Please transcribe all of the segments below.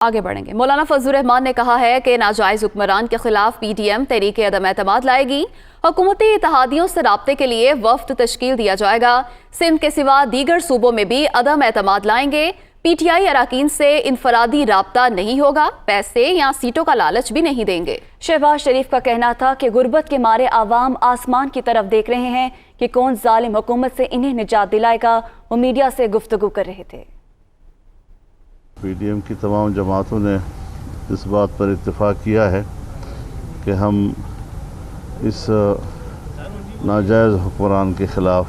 آگے بڑھیں گے۔ مولانا فضل الرحمان نے کہا ہے کہ ناجائز حکمران کے خلاف پی ٹی ایم تحریک عدم اعتماد لائے گی۔ حکومتی اتحادیوں سے رابطے کے لیے وفد تشکیل دیا جائے گا۔ سندھ کے سوا دیگر صوبوں میں بھی عدم اعتماد لائیں گے۔ پی ٹی آئی اراکین سے انفرادی رابطہ نہیں ہوگا، پیسے یا سیٹوں کا لالچ بھی نہیں دیں گے۔ شہباز شریف کا کہنا تھا کہ غربت کے مارے عوام آسمان کی طرف دیکھ رہے ہیں کہ کون ظالم حکومت سے انہیں نجات دلائے گا۔ وہ میڈیا سے گفتگو کر رہے تھے۔ پی ڈی ایم کی تمام جماعتوں نے اس بات پر اتفاق کیا ہے کہ ہم اس ناجائز حکمران کے خلاف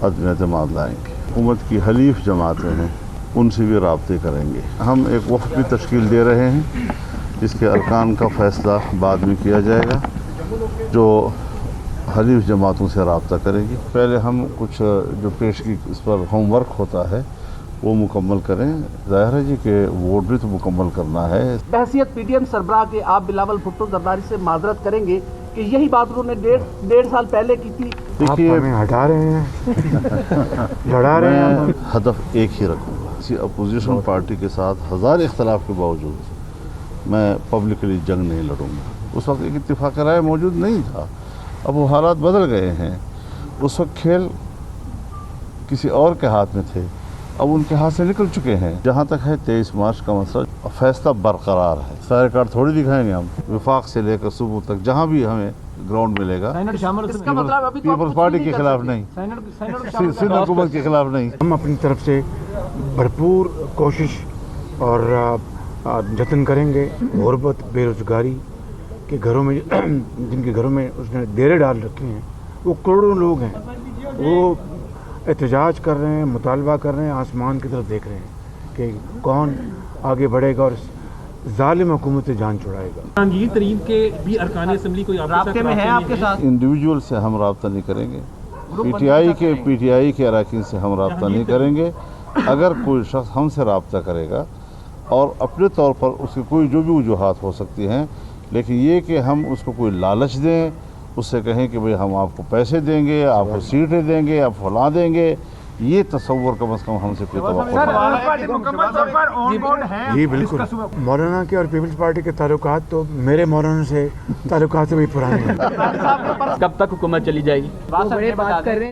عدم اعتماد لائیں گے۔ حکومت کی حلیف جماعتیں ہیں، ان سے بھی رابطے کریں گے۔ ہم ایک وفد بھی تشکیل دے رہے ہیں جس کے ارکان کا فیصلہ بعد میں کیا جائے گا، جو حلیف جماعتوں سے رابطہ کرے گی۔ پہلے ہم کچھ جو پیشگی اس پر ہوم ورک ہوتا ہے وہ مکمل کریں۔ ظاہر ہے جی کہ ووٹ بھی تو مکمل کرنا ہے۔ بحیثیت پی ٹی ایم سربراہ کے آپ بلاول بھٹو زرداری سے معذرت کریں گے کہ یہی بات انہوں نے ڈیڑھ سال پہلے کی تھی۔ دیکھیے، ہمیں ہٹا رہے ہیں، لڑا رہے ہیں۔ میں ہدف ایک ہی رکھوں گا۔ کسی اپوزیشن پارٹی کے ساتھ ہزار اختلاف کے باوجود میں پبلکلی جنگ نہیں لڑوں گا۔ اس وقت ایک اتفاق رائے موجود نہیں تھا، اب وہ حالات بدل گئے ہیں۔ اس وقت کھیل کسی اور کے ہاتھ میں تھے، اب ان کے ہاتھ سے نکل چکے ہیں۔ جہاں تک ہے 23 مارچ کا مسئلہ، فیصلہ برقرار ہے۔ سارے کارڈ تھوڑی دکھائیں گے ہم، وفاق سے لے کر صوبوں تک جہاں بھی ہمیں گراؤنڈ ملے گا۔ پیپلز پارٹی کے خلاف نہیں، سندھ حکومت کے خلاف نہیں۔ ہم اپنی طرف سے بھرپور کوشش اور جتن کریں گے۔ غربت، بے روزگاری کے گھروں میں، جن کے گھروں میں اس نے ڈیرے ڈال رکھے ہیں، وہ کروڑوں لوگ ہیں۔ وہ احتجاج کر رہے ہیں، مطالبہ کر رہے ہیں، آسمان کی طرف دیکھ رہے ہیں کہ کون آگے بڑھے گا اور ظالم حکومت سے جان چھڑائے گا۔ جہانگیر ترین کے بھی ارکان اسمبلی کوئی رابطے میں ہیں آپ کے ساتھ؟ انڈیویجول سے ہم رابطہ نہیں کریں گے، پی ٹی آئی کے اراکین سے ہم رابطہ نہیں کریں گے۔ اگر کوئی شخص ہم سے رابطہ کرے گا اور اپنے طور پر اس کی کوئی جو بھی وجوہات ہو سکتی ہیں، لیکن یہ کہ ہم اس کو کوئی لالچ دیں، اس سے کہیں کہ بھئی ہم آپ کو پیسے دیں گے، آپ کو سیٹیں دیں گے، آپ فلاں دیں گے، یہ تصور کم از کم ہم سے توقع ہے۔ جی بالکل، مولانا کے اور پیپلز پارٹی کے تعلقات تو میرے مولانا سے تعلقات بھی پرانے ہیں۔ کب تک حکومت چلی جائے گی؟ بات کر رہے ہیں۔